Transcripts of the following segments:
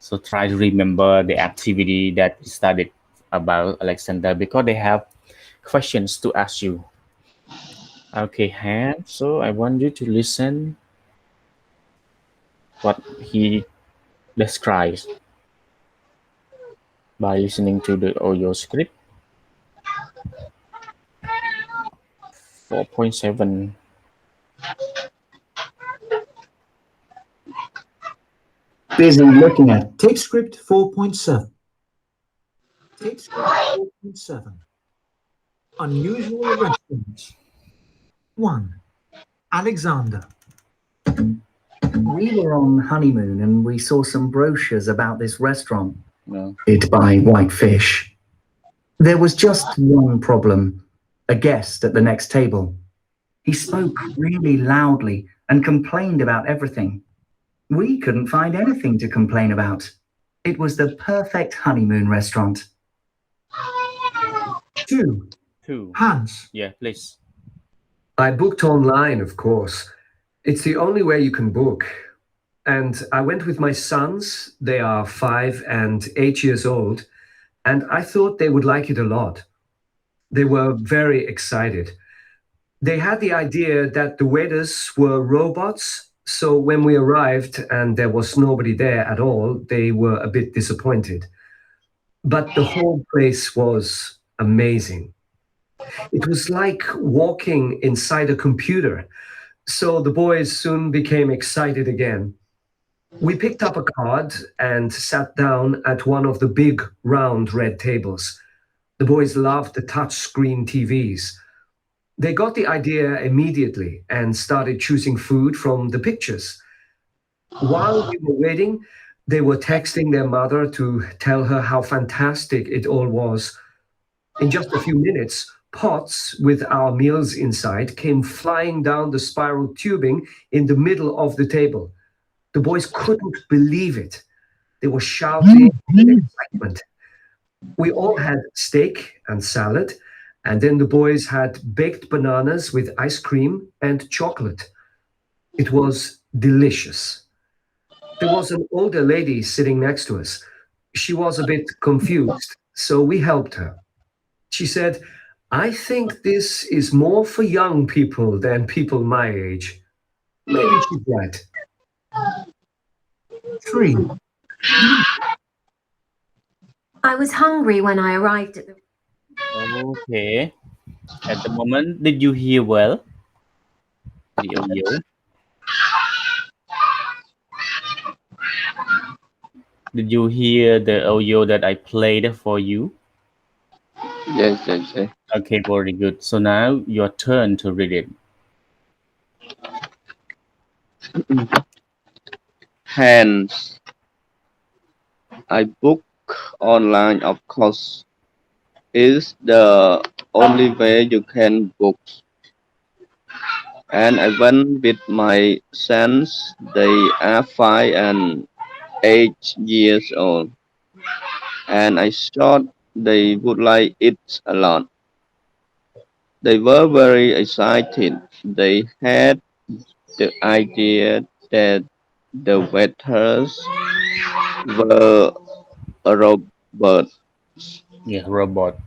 So try to remember the activity that we studied about Alexander because they have questions to ask you. Okay, Han. So I want you to listen what he describes by listening to the audio script. 4.7. Busy looking at tape script 4.7. Tape script 4.7. Unusual restaurants. 1. Alexander. We were on honeymoon and we saw some brochures about this restaurant. No. It by Whitefish. There was just one problem. A guest at the next table. He spoke really loudly and complained about everything. We couldn't find anything to complain about. It was the perfect honeymoon restaurant. 2. 2. Hans. Yeah, please. I booked online, of course. It's the only way you can book. And I went with my sons. They are 5 and 8 years old. And I thought they would like it a lot. They were very excited. They had the idea that the waiters were robots. So when we arrived and there was nobody there at all, they were a bit disappointed. But the whole place was amazing. It was like walking inside a computer. So the boys soon became excited again. We picked up a card and sat down at one of the big round red tables. The boys loved the touch screen TVs. They got the idea immediately and started choosing food from the pictures. While we were waiting, they were texting their mother to tell her how fantastic it all was. In just a few minutes, pots with our meals inside came flying down the spiral tubing in the middle of the table. The boys couldn't believe it. They were shouting in excitement. We all had steak and salad, and then the boys had baked bananas with ice cream and chocolate. It was delicious. There was an older lady sitting next to us. She was a bit confused, so we helped her. She said, I think this is more for young people than people my age. Maybe she's right. 3. I was hungry when I arrived at the. Okay. At the moment, did you hear well the audio? Did you hear the audio that I played for you? Yes, yes, yes. Okay, very good. So now your turn to read it. Hence, I book online, of course, is the only way you can book. And I went with my sons. They are 5 and 8 years old, and I thought they would like it a lot. They were very excited. They had the idea that the waiters were a robot. Yeah, robot.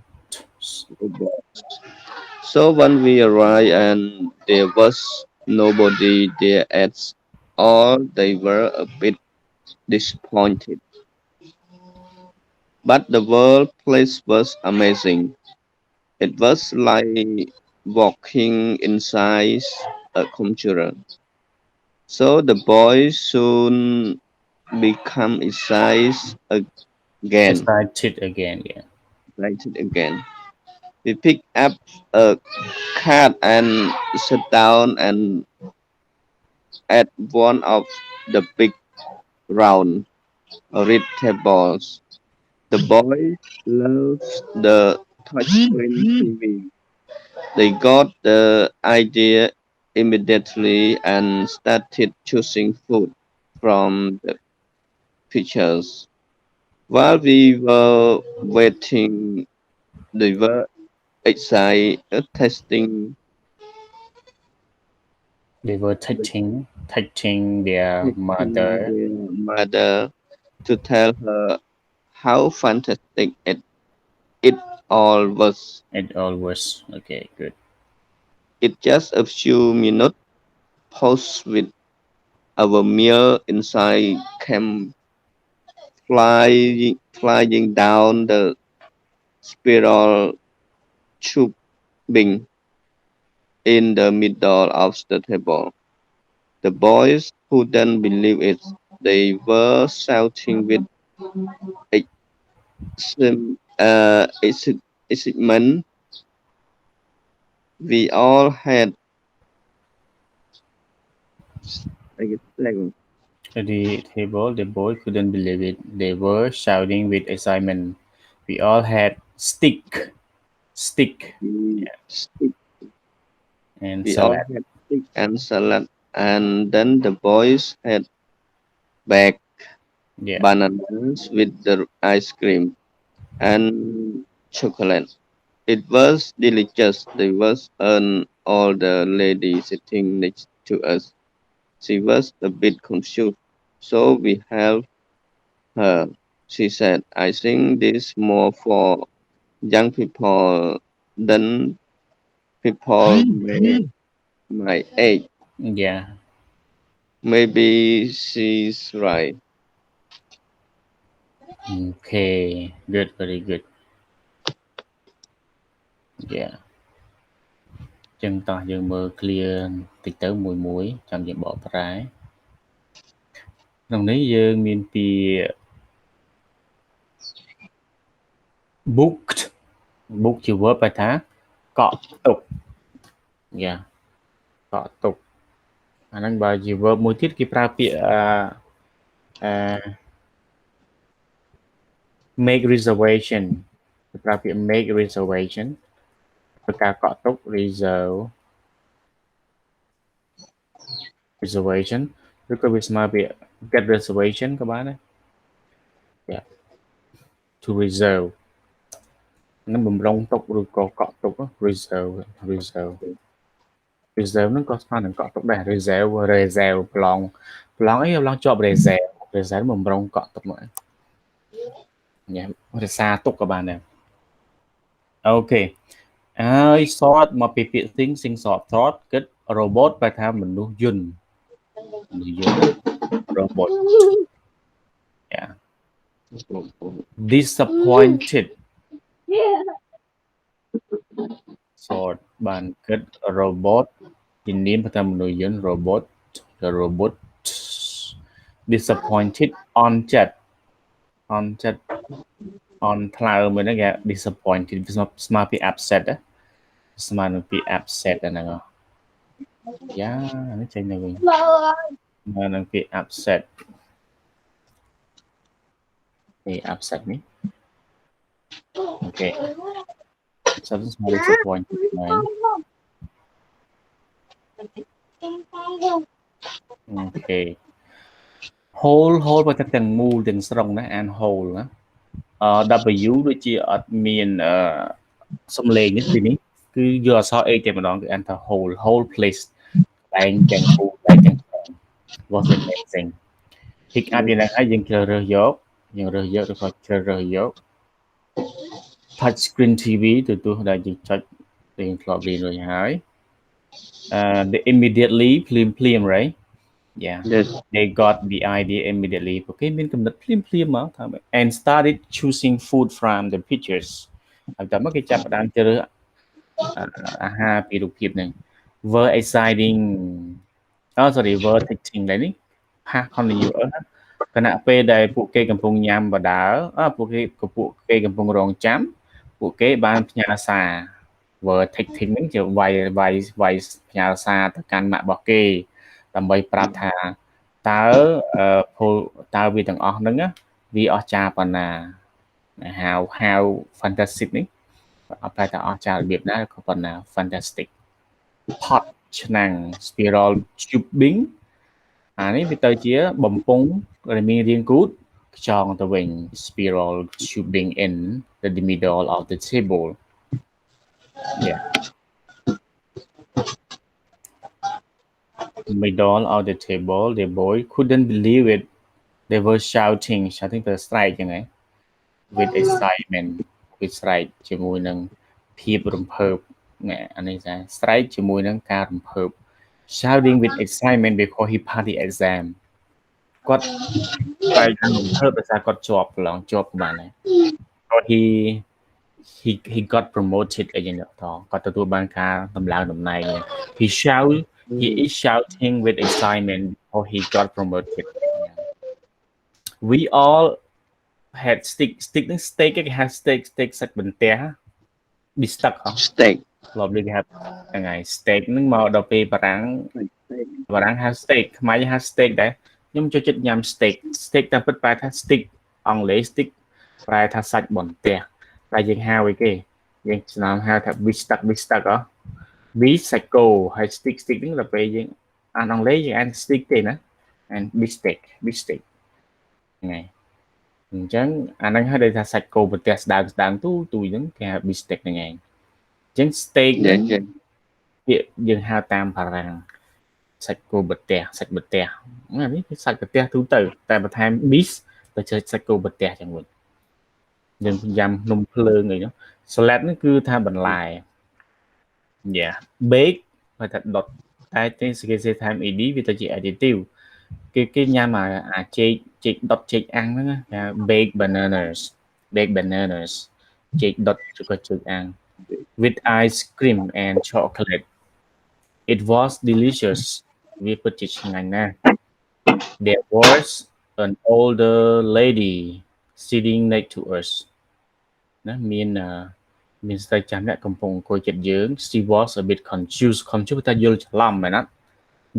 So when we arrived and there was nobody there at all, they were a bit disappointed. But the whole place was amazing. It was like walking inside a computer. So the boys soon become again. Excited again. Yeah. Excited again. We pick up a card and sit down and at one of the big round red tables. The boys loved the touchscreen TV. They got the idea immediately and started choosing food from the pictures. While we were waiting, they were excited testing They were touching their testing mother. their mother to tell her how fantastic it all was. It all was okay. Good. It just a few minutes pause with our meal inside came flying down the spiral tubing in the middle of the table. The boys couldn't believe it. They were shouting with excitement. We all had like, At the table, the boy couldn't believe it. They were shouting with excitement. We all had stick, we, yeah, and we all salad. had steak and salad, and then the boys had baked Yeah, bananas with the ice cream and chocolate. It was delicious. There was an older lady sitting next to us. She was a bit confused, so we helped her. She said, I think this more for young people than people my age. yeah. Maybe she's right. Okay, good, very good. Yeah. ចឹងតោះយើងមើល clear តិចទៅមួយចាំយើងបកប្រែក្នុងនេះយើងមានពាក្យ booked book ជា verb បែរថាកក់ទុក yeah កក់ទុកអាហ្នឹងបើជា verb មួយទៀតគេប្រើពាក្យអឺ make reservation គេប្រើពាក្យ make reservation ធ្វើការកក់ទុក reservation ឬក៏វាស្មើពាក្យ get reservation ក៏បានដែរ yeah to reserve ហ្នឹងបំរុងទុកឬក៏កក់ទុក reserve reserve ហ្នឹងក៏ស្មើនឹងកក់ទុកដែរ reserve ប្រឡងអីប្រឡងជាប់ reserve បំរុងកក់ទុកមកញ៉ាំរក្សាទុកក៏បានដែរអូខេហើយសតមកពីពាក្យ think សតគិត robot បែរថាមនុស្សយន្ត robot yeah disappointed សតបានគិត robot ជំនាញបែរថាមនុស្សយន្ត robot disappointed on ចិត្ត on ថ្លើមហ្នឹងគេ disappointed ស្មើពី upset ស្មើនឹងពី upset ហ្នឹងយ៉ានេះចេញទៅវិញស្មើនឹងពី upset ពី upset នេះអូខេ something small disappointed ហ្នឹងអូខេ whole បើថាទាំងមូលទាំងស្រុងណាអាន whole ណាW ដូចជាអត់មានសំឡេងនេះនេះគឺយកអក្សរ A តែម្ដងគឺអានថា whole place តែងទាំងមូលតែងទាំងស្រុង was amazing pick up យ៉ាងណាហើយយើងជ្រើសរើសយកឬក៏ជ្រើសរើសយក touch screen TV ទូទស្សន៍ដែលយើងចុចយើងធ្លាប់រៀនរួចហើយthe immediately ភ្លាម right yeah Yes. they got the idea immediately ពួកគេមានកំណត់ភ្លាមមកថា and started choosing food from the pictures ហើយតើមកគេចាប់ផ្ដើមជ្រើសអាហារពីរូបភាពហ្នឹង were exciting were texting ដែរនេះ past continuous ខណៈពេលដែលពួកគេកំពុងញ៉ាំបដាពួកគេកំពុងរងចាំពួកគេបានផ្ញើសារ were texting ហ្នឹងជាវាយផ្ញើសារទៅកាន់ម៉ាក់របស់គេដើម្បីប្រាប់ថាតើវាទាំងអស់ហ្នឹងវាអស្ចារ្យប៉ុណ្ណា how fantastic នេះអត់តែអស្ចារ្យរបៀបណាក៏ប៉ុណ្ណា fantastic pot ឆ្នាំង spiral tubing អានេះវាទៅជាបំពង់មានរាងគូតខ្យងទៅវិញ spiral tubing in the middle of the table yeah middle of the table the boy couldn't believe it they were shouting ទៅ strike ចឹងហ៎ with excitement with strike ជាមួយនឹងភាពរំភើបអានេះថា strike ជាមួយនឹងការរំភើប shouting with excitement because he passed the exam គាត់ strike ខាងរំភើបដោយសារគាត់ជាប់ប្រឡងជាប់បានហើយ so he got promoted អីចឹងគាត់ទទួលបានការតម្លើងតំណែង he is shouting with excitement because he got promoted we all had steak នឹង steak គេហៅ steak សាច់បន្ទះ beef steak ហ៎ steak ធ្លាប់ឮគេហៅហ្នឹងហើយ steak ហ្នឹងមកដល់ពេលបារាំងហៅ steak ខ្មែរហៅ steak ដែរខ្ញុំចូលចិត្តញ៉ាំ steak តាមពិតប្រែថា stick អង់គ្លេស stick ប្រែថាសាច់បន្ទះតែយើងហៅអីគេយើងស្នាមហៅថា beef steak ហ៎ beef សាច់គោហើយ stick ហ្នឹងដល់ពេលយើងអានអង់គ្លេសយើងអាន stick ទេណា and beef steak ហ្នឹងហើយអញ្ចឹងអាហ្នឹងហៅថាសាច់គោបន្ទះស្ដើងទូហ្នឹងគេហៅ beef steak ហ្នឹងឯងអញ្ចឹង steak ហ្នឹងពាក្យយើងហៅតាមបារាំងសាច់គោបន្ទះសាច់បន្ទះអានេះគឺសាច់បន្ទះទូទៅតែបន្ថែម beef ទៅជាសាច់គោបន្ទះចឹងវិញយើងញ៉ាំនំភ្លើងអីនោះ salad ហ្នឹងគឺថាបន្លែ bake ហើយថាដុតតែគេសេថា ed វាទៅជា additive គេញ៉ាំអាចេកដុតចេកអាំងហ្នឹងគេ bake bananas ចេកដុតក៏ចេកអាំង with ice cream and chocolate it was delicious វាពិតជាឆ្ងាញ់ណាស់ there was an older lady sitting next to us ណាមានស្រីចាស់ម្នាក់កំពុងអង្គុយជិតយើង she was a bit confused ថាយល់ច្រឡំមែនណា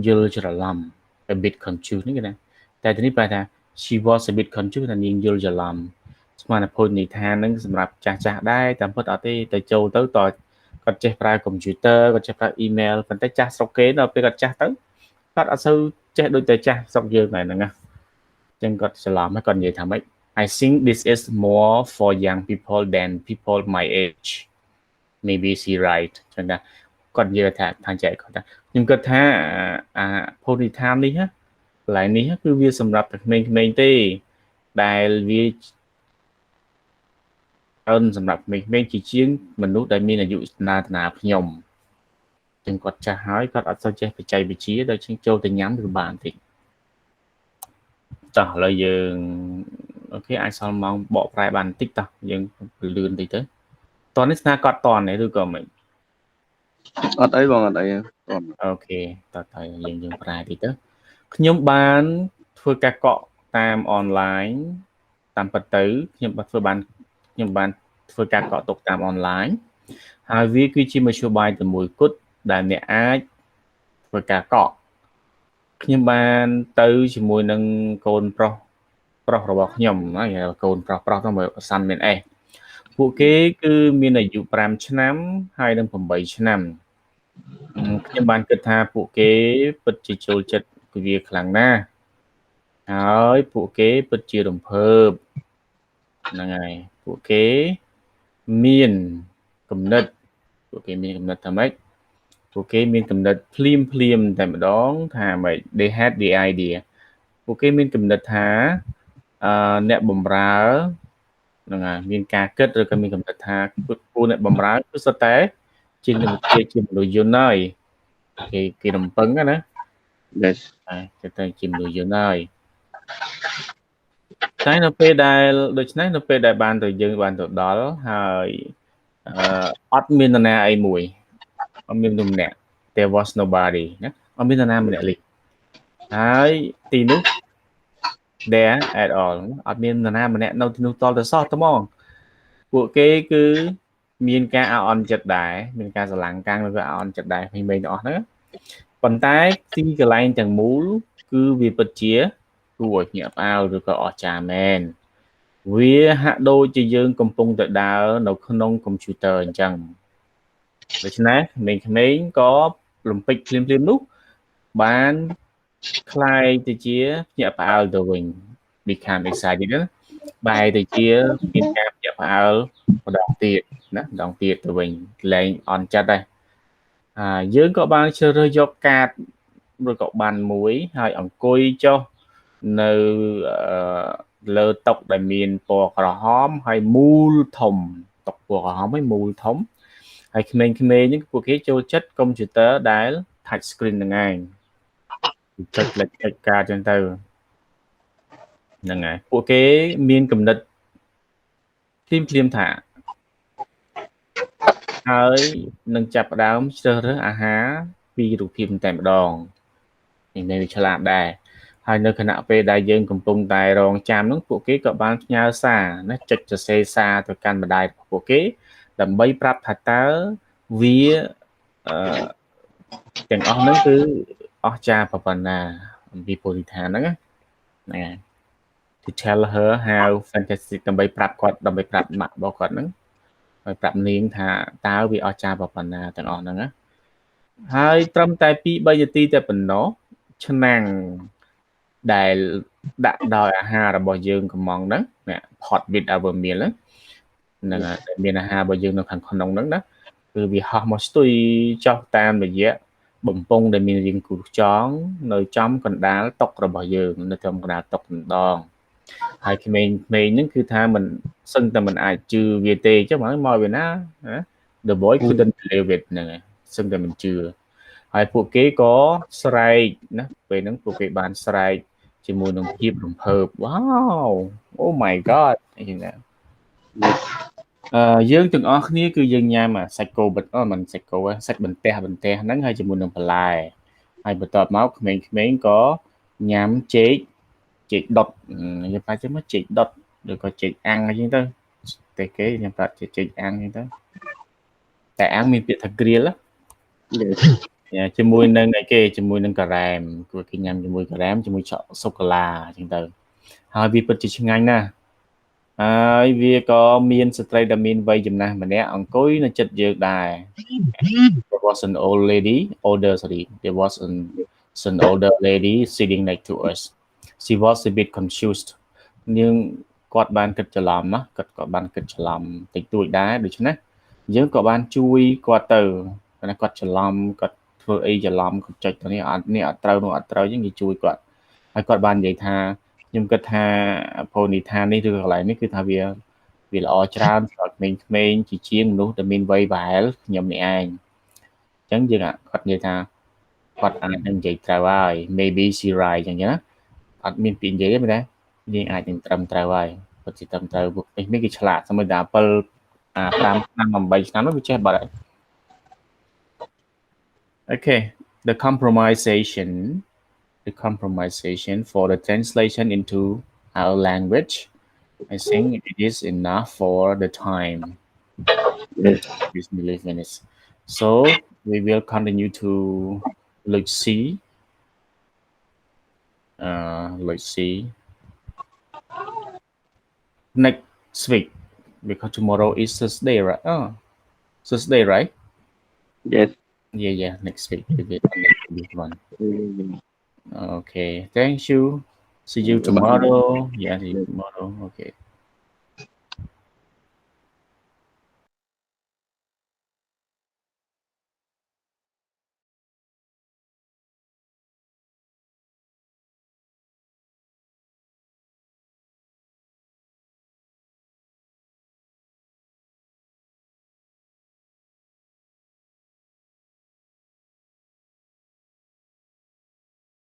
យល់ច្រឡំ a bit confused នេះគេណាតែទីនេះប្រែថា she was a bit confused ថានាងយល់ច្រឡំស្មានភូនិថានឹងសម្រាប់ចាស់ដែរតាមពិតអត់ទេទៅចូលទៅតគាត់ចេះប្រើ computer គាត់ចេះប្រើ email ប៉ុន្តែចាស់ស្រុកគេដល់ពេលគាត់ចាស់ទៅគាត់អត់សូវចេះដូចតែចាស់ស្រុកយើងដែរហ្នឹងណាអញ្ចឹងគាត់ច្រឡំហើយគាត់និយាយថាម៉េច I think this is more for young people than people my age maybe she right ចឹងណាគាត់និយាយថាចែកគាត់ថាខ្ញុំគិតថាភូនិថានេះណាកន្លែងនេះគឺវាសម្រាប់តែក្មេងៗទេដែលវាសម្រាប់ក្មេងៗជាងមនុស្សដែលមានអាយុស្នាតាខ្ញុំចឹងគាត់ចាស់ហើយគាត់អត់សូវចេះបច្ចេកវិទ្យាដល់ជាងចូលទៅញ៉ាំគឺបានតិចតោះឥឡូវយើងអូខេអាចសល់ម៉ោងបកប្រែបានបន្តិចតោះយើងលឿនតិចទៅតោះនេះស្នាគាត់តនេះឬក៏មិនអត់អីបងអត់អីអូខេតោះតែយើងប្រែតិចទៅខ្ញុំបានធ្វើការកក់តាមអនឡាញតាមពិតទៅខ្ញុំបានធ្វើការកក់ទុកតាមអនឡាញហើយវាគឺជាមធ្យោបាយតែមួយគត់ដែលអ្នកអាចធ្វើការកក់ខ្ញុំបានទៅជាមួយនឹងកូនប្រុសរបស់ខ្ញុំហើយកូនប្រុសហ្នឹងមើលសាន់មានអេសពួកគេគឺមានអាយុ5ឆ្នាំហើយនឹង8ឆ្នាំខ្ញុំបានគិតថាពួកគេពិតជាចូលចិត្តវាខ្លាំងណាស់ហើយពួកគេពិតជារំភើបហ្នឹងហើយពួកគេមានគំនិតថាម៉េចពួកគេមានគំនិតភ្លាមតែម្ដងថាម៉េច they had the idea ពួកគេមានគំនិតថាអ្នកបម្រើហ្នឹងហើយមានការគិតឬក៏មានគំនិតថាពួកអ្នកបម្រើគឺសុទ្ធតែជាមនុស្សជាមនុស្សយន្តហើយគេរំពឹងណា yes តែតែជាមនុស្សយន្តហើយតែនៅពេលដែលដូច្នេះនៅពេលដែលយើងបានទៅដល់ហើយអត់មាននរណាអីមួយអត់មាននរណា there was nobody ណាអត់មាននរណាម្នាក់លេងហើយទីនោះ there at all អត់មាននរណាម្នាក់នៅទីនោះតទៅសោះត្មងពួកគេគឺមានការអន់ចិត្តដែរមានការស្រឡាំងកាំងឬក៏អន់ចិត្តដែរពីមេទាំងអស់ហ្នឹងប៉ុន្តែទីកន្លែងទាំងមូលគឺវាពិតជាគួរឲ្យភ្ញាក់ផ្អើលឬក៏អស្ចារ្យមែនវាហាក់ដូចជាយើងកំពុងតែដើរនៅក្នុងកុំព្យូទ័រអញ្ចឹងដូច្នេះក្មេងៗក៏លំពេចភ្លាមនោះបានคล้ายទៅជាភ្ញាក់ផ្អើលទៅវិញ become excited ណាបែរទៅជាមានការភ្ញាក់ផ្អើលម្ដងទៀតទៅវិញលែងអន់ចិត្តដែរយើងក៏បានជ្រើសរើសយកកាតឬក៏បានមួយហើយអង្គុយចុះ នៅលើតុដែលមានពណ៌ក្រហមហើយមូលធំតុពណ៌ក្រហមហើយមូលធំហើយក្មេងៗហ្នឹងពួកគេចូលចិត្ត computer ដែល touch screen ហ្នឹងឯងចុចលេខចុចការចឹងទៅហ្នឹងហើយពួកគេមានគំនិតភ្លាមថាហើយនឹងចាប់ផ្ដើមជ្រើសរើសអាហារពីរូបភាពតែម្ដងនេះវាឆ្លាតដែរហើយនៅខណៈពេលដែលយើងកំពុងតែរងចាំនោះពួកគេក៏បានផ្ញើសារណាចុចសរសេរសារទៅកាន់ម្ដាយរបស់ពួកគេដើម្បីប្រាប់ថាតើវាទាំងអស់ហ្នឹងគឺអស្ចារ្យប៉ុណ្ណាអំពីពលិដ្ឋានហ្នឹងណា to tell her how fantastic ដើម្បីប្រាប់គាត់ដើម្បីប្រាប់ម៉ាក់របស់គាត់ហ្នឹងហើយប្រាប់នាងថាតើវាអស្ចារ្យប៉ុណ្ណាទាំងអស់ហ្នឹងណាហើយត្រឹមតែ 2-3 នាទីតែប៉ុណ្ណោះឆ្នាំងដែលដាក់ដោយអាហាររបស់យើងកំងហ្នឹង pot with our meal ហ្នឹងមានអាហាររបស់យើងនៅខាងក្នុងហ្នឹងណាគឺវាហោះមកស្ទុយចុះតាមរយៈបំពង់ដែលមានរាងគូសចងនៅចំកណ្ដាលតុរបស់យើងនៅចំកណ្ដាលតុម្ដងហើយក្មេងៗហ្នឹងគឺថាមិនសឹងតែមិនអាចជឿវាទេចុះមកវាណា The boy couldn't believe it ហ្នឹងសឹងតែមិនជឿហើយពួកគេក៏ស្រែកណាពេលហ្នឹងពួកគេបានស្រែកជាមួយនឹងភាពរំភើប Wow oh my god អីចឹងណាយើងទាំងអស់គ្នាគឺយើងញ៉ាំសាច់គោបិទមិនសាច់គោសាច់បន្ទះហ្នឹងហើយជាមួយនឹងបន្លែហើយបន្ទាប់មកក្មេងៗក៏ញ៉ាំចេកដុតយើងប្រាប់ទៅមកចេកដុតឬក៏ចេកអាំងអីចឹងទៅតែគេខ្ញុំប្រាប់ចេកអាំងចឹងទៅតែអាំងមានពាក្យថា grill ជាមួយនឹងអីគេជាមួយនឹងការ៉េមគឺគេញ៉ាំជាមួយការ៉េមជាមួយសូកូឡាអញ្ចឹងទៅហើយវាពិតជាឆ្ងាញ់ណាស់ហើយវាក៏មានស្ត្រីដែលមានវ័យចំណាស់ម្នាក់អង្គុយនៅជិតយើងដែរ There was an older lady sitting next to us she was a bit confused នាងគាត់បានគិតច្រឡំណាគាត់ក៏បានគិតច្រឡំតិចតួចដែរដូច្នេះយើងក៏បានជួយគាត់ទៅគាត់ច្រឡំគាត់ធ្វើអីច្រឡំគាត់ចុចទៅនេះអត់ត្រូវនោះអត់ត្រូវអញ្ចឹងគេជួយគាត់ហើយគាត់បាននិយាយថាខ្ញុំគិតថាភោជនីយដ្ឋាននេះឬកន្លែងនេះគឺថាវាល្អច្រើនសម្រាប់ក្មេងៗជាជាងមនុស្សដែលមានវ័យប្រហែលខ្ញុំនេះឯងអញ្ចឹងយើងគាត់និយាយថាគាត់អាចនឹងនិយាយត្រូវហើយ maybe she right អញ្ចឹងណាអត់មានពាក្យនិយាយទេមែនទេយើងអាចនឹងត្រឹមត្រូវហើយពិតជាត្រឹមត្រូវពួកនេះគេឆ្លាតសម្រាប់តែ7 5ឆ្នាំ8ឆ្នាំនោះវាចេះបាត់ហើយ Okay the compromisation for the translation into our language I think it is enough for the time just 11 minutes so we will continue to let's see next week because tomorrow is Thursday right Thursday right Yes. Yeah next week we will continue this one okay thank you see you tomorrow see you tomorrow okay